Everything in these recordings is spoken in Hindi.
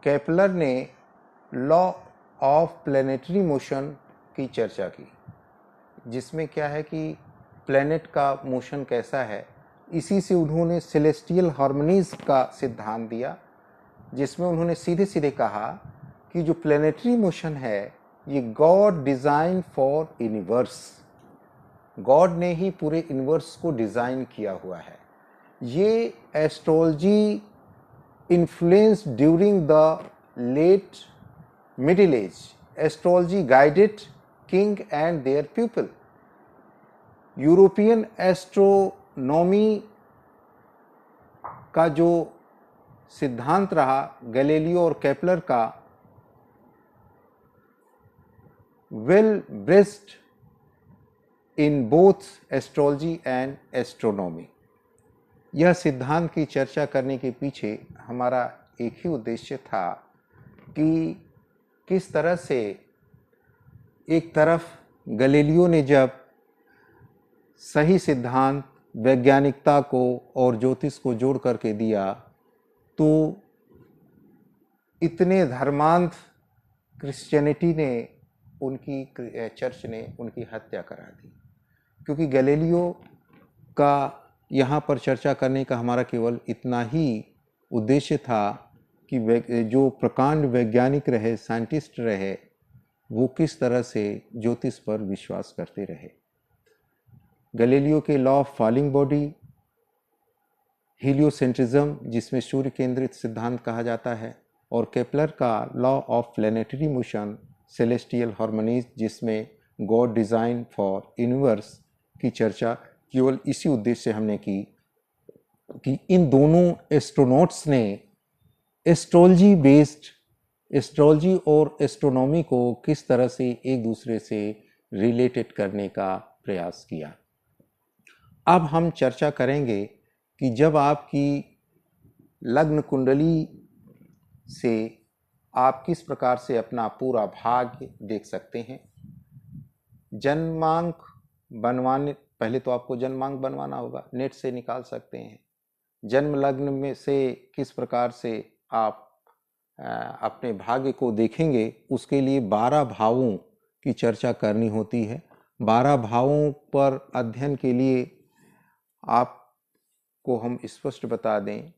केपलर ने लॉ ऑफ प्लैनेटरी मोशन की चर्चा की, जिसमें क्या है कि प्लैनेट का मोशन कैसा है। इसी से उन्होंने सेलेस्टियल हार्मनीज का सिद्धांत दिया, जिसमें उन्होंने सीधे सीधे कहा कि जो प्लैनेटरी मोशन है ये God design for universe, God ने ही पूरे यूनिवर्स को डिज़ाइन किया हुआ है। ये astrology influence during the late middle age, astrology guided king and their people. European astronomy का जो सिद्धांत रहा गैलीलियो और केपलर का, well braced in both astrology and astronomy. यह सिद्धांत की चर्चा करने के पीछे हमारा एक ही उद्देश्य था कि किस तरह से एक तरफ गैलीलियो ने जब सही सिद्धांत वैज्ञानिकता को और ज्योतिष को जोड़ करके दिया, तो इतने धर्मांध क्रिश्चियनिटी ने उनकी चर्च ने उनकी हत्या करा दी। क्योंकि गैलीलियो का यहाँ पर चर्चा करने का हमारा केवल इतना ही उद्देश्य था कि जो प्रकांड वैज्ञानिक रहे, साइंटिस्ट रहे, वो किस तरह से ज्योतिष पर विश्वास करते रहे। गैलीलियो के लॉ ऑफ फॉलिंग बॉडी, हीलियोसेंट्रिज्म जिसमें सूर्य केंद्रित सिद्धांत कहा जाता है, और केपलर का law of planetary motion, celestial harmonies जिसमें गॉड डिज़ाइन फॉर यूनिवर्स की चर्चा केवल इसी उद्देश्य से हमने की कि इन दोनों एस्ट्रोनॉट्स ने एस्ट्रोलॉजी बेस्ड, एस्ट्रोलॉजी और एस्ट्रोनॉमी को किस तरह से एक दूसरे से रिलेटेड करने का प्रयास किया। अब हम चर्चा करेंगे कि जब आपकी लग्न कुंडली से आप किस प्रकार से अपना पूरा भाग्य देख सकते हैं। जन्मांक बनवाने, पहले तो आपको जन्मांक बनवाना होगा, नेट से निकाल सकते हैं। जन्म लग्न में से किस प्रकार से आप अपने भाग्य को देखेंगे, उसके लिए 12 भावों की चर्चा करनी होती है। 12 भावों पर अध्ययन के लिए आपको हम स्पष्ट बता दें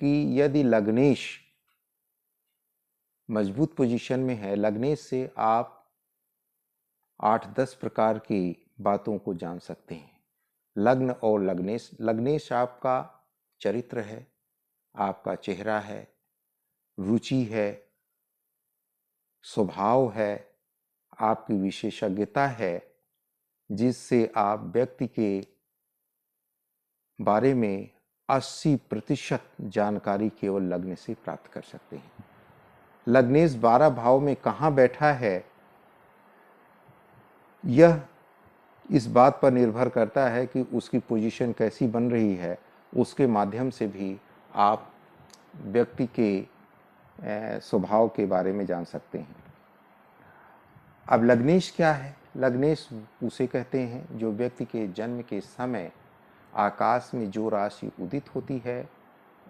कि यदि लग्नेश मजबूत पोजीशन में है, लग्नेश से आप 8-10 प्रकार की बातों को जान सकते हैं। लग्न और लग्नेश, लग्नेश आपका चरित्र है, आपका चेहरा है, रुचि है, स्वभाव है, आपकी विशेषज्ञता है, जिससे आप व्यक्ति के बारे में 80% जानकारी केवल लग्न से प्राप्त कर सकते हैं। लग्नेश 12 भाव में कहाँ बैठा है, यह इस बात पर निर्भर करता है कि उसकी पोजीशन कैसी बन रही है। उसके माध्यम से भी आप व्यक्ति के स्वभाव के बारे में जान सकते हैं। अब लग्नेश क्या है? लग्नेश उसे कहते हैं जो व्यक्ति के जन्म के समय आकाश में जो राशि उदित होती है,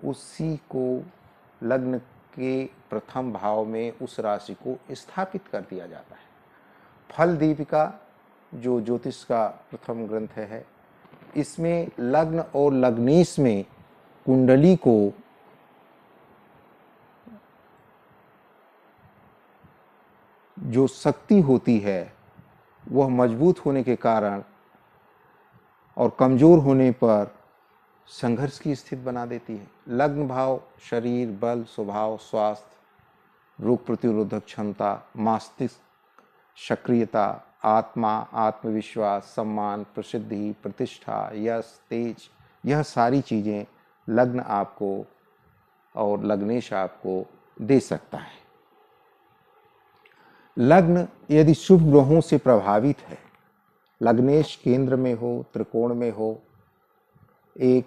उसी को लग्न के प्रथम भाव में उस राशि को स्थापित कर दिया जाता है। फल दीपिका जो ज्योतिष का प्रथम ग्रंथ है, इसमें लग्न और लग्नेश में कुंडली को जो शक्ति होती है वह मजबूत होने के कारण और कमजोर होने पर संघर्ष की स्थिति बना देती है। लग्न भाव शरीर, बल, स्वभाव, स्वास्थ्य, रोग प्रतिरोधक क्षमता, मस्तिष्क सक्रियता, आत्मा, आत्मविश्वास, सम्मान, प्रसिद्धि, प्रतिष्ठा, यश, तेज, यह सारी चीज़ें लग्न आपको और लग्नेश आपको दे सकता है। लग्न यदि शुभ ग्रहों से प्रभावित है, लग्नेश केंद्र में हो, त्रिकोण में हो, 1,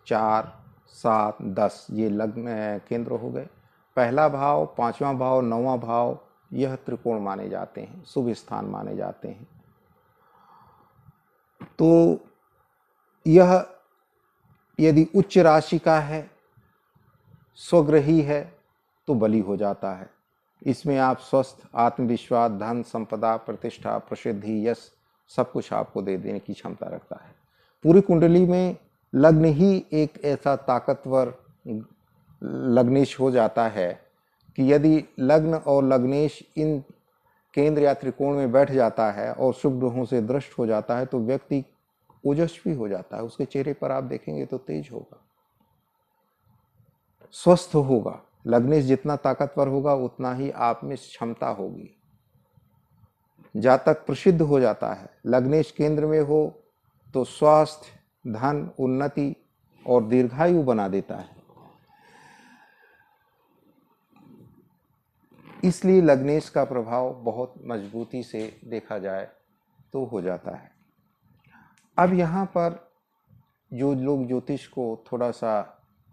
4, 7, 10 ये लग्न केंद्र हो गए। पहला भाव, 5वां भाव, 9वां भाव यह त्रिकोण माने जाते हैं, शुभ स्थान माने जाते हैं। तो यह यदि उच्च राशि का है, स्वग्रही है, तो बली हो जाता है। इसमें आप स्वस्थ, आत्मविश्वास, धन, संपदा, प्रतिष्ठा, प्रसिद्धि, यश सब कुछ आपको दे देने की क्षमता रखता है। पूरी कुंडली में लग्न ही एक ऐसा ताकतवर लग्नेश हो जाता है कि यदि लग्न और लग्नेश इन केंद्र या त्रिकोण में बैठ जाता है और शुभ ग्रहों से दृष्ट हो जाता है तो व्यक्ति ओजस्वी हो जाता है। उसके चेहरे पर आप देखेंगे तो तेज होगा, स्वस्थ होगा। लग्नेश जितना ताकतवर होगा उतना ही आप में क्षमता होगी। जातक प्रसिद्ध हो जाता है। लग्नेश केंद्र में हो तो स्वास्थ्य, धन, उन्नति और दीर्घायु बना देता है। इसलिए लग्नेश का प्रभाव बहुत मजबूती से देखा जाए तो हो जाता है। अब यहाँ पर जो लोग ज्योतिष को थोड़ा सा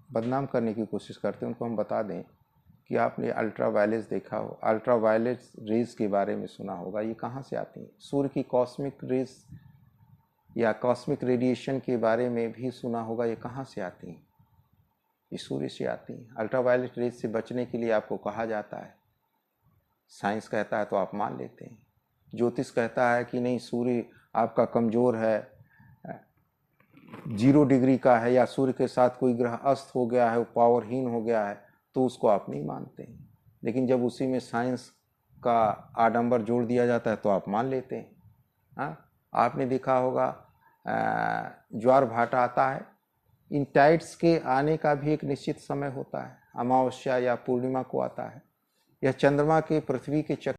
बदनाम करने की कोशिश करते हैं उनको हम बता दें कि आपने अल्ट्रावायलेट्स देखा हो, अल्ट्रावायलेट रेज के बारे में सुना होगा। ये कहाँ से आती हैं? सूर्य की कॉस्मिक रेज या कॉस्मिक रेडिएशन के बारे में भी सुना होगा। ये कहाँ से आती हैं? ये सूर्य से आती हैं। अल्ट्रावायलेट रेज से बचने के लिए आपको कहा जाता है। साइंस कहता है तो आप मान लेते हैं। ज्योतिष कहता है कि नहीं, सूर्य आपका कमज़ोर है, 0 डिग्री का है, या सूर्य के साथ कोई ग्रह अस्त हो गया है, वो पावरहीन हो गया है, तो उसको आप नहीं मानते हैं। लेकिन जब उसी में साइंस का आडंबर जोड़ दिया जाता है तो आप मान लेते हैं। हाँ, आपने देखा होगा ज्वार भाटा आता है। इन टाइड्स के आने का भी एक निश्चित समय होता है। अमावस्या या पूर्णिमा को आता है। यह चंद्रमा के पृथ्वी के चक्कर